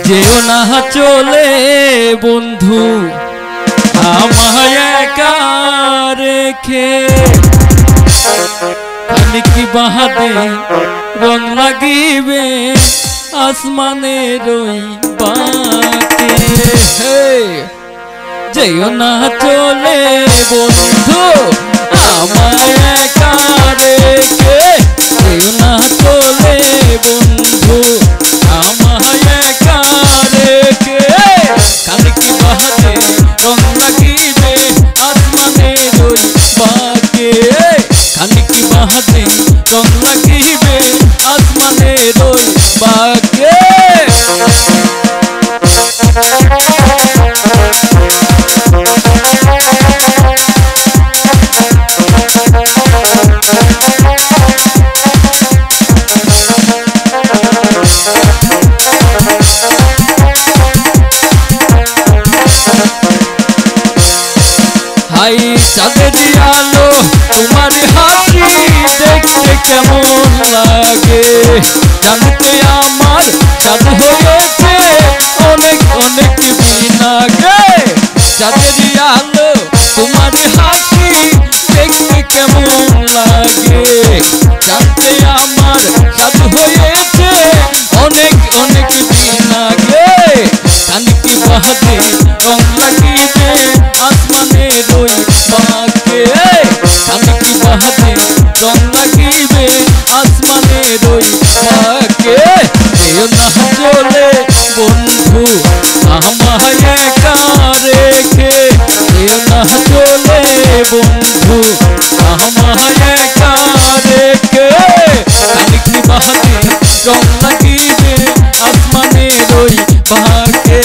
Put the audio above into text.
যেও না চলে বন্ধু আমায় একা রেখে, আমি কি বাহাদে রং লাগিবে আসমানের ওই বাঁকে। যেও না চলে বন্ধু আমায় একা রেখে, যেও না চলে বন্ধু আমায় একা রেখে, কানে কি বাহাদে রং লাগিবে আসমানের ওই বাঁকে, কানে কি বাহাদে রং লাগিবে আসমানের ওই বাঁকে। হাই চাঁদের আলো তোমার হাসি দেখতে কেমন লাগে, জানতে আমার চাঁদ হয়েছে অনেক অনেক দিন আগে। চাঁদের আলো তোমার হাসি দেখতে কেমন লাগে, জানতে আমার চাঁদ হয়েছে অনেক অনেক দিন আগে। কানে কি বাহাদে রং লাগিবে আসমানের ওই বাঁকে, কানে কি বাহাদে রং লাগিবে আসমানের ওই বাঁকে। যেও না চলে বন্ধু আমায় একা রেখে, যেও না চলে বন্ধু আমায় একা রেখে, কানে কি বাহাদে রং লাগিবে আসমানের ওই বাঁকে।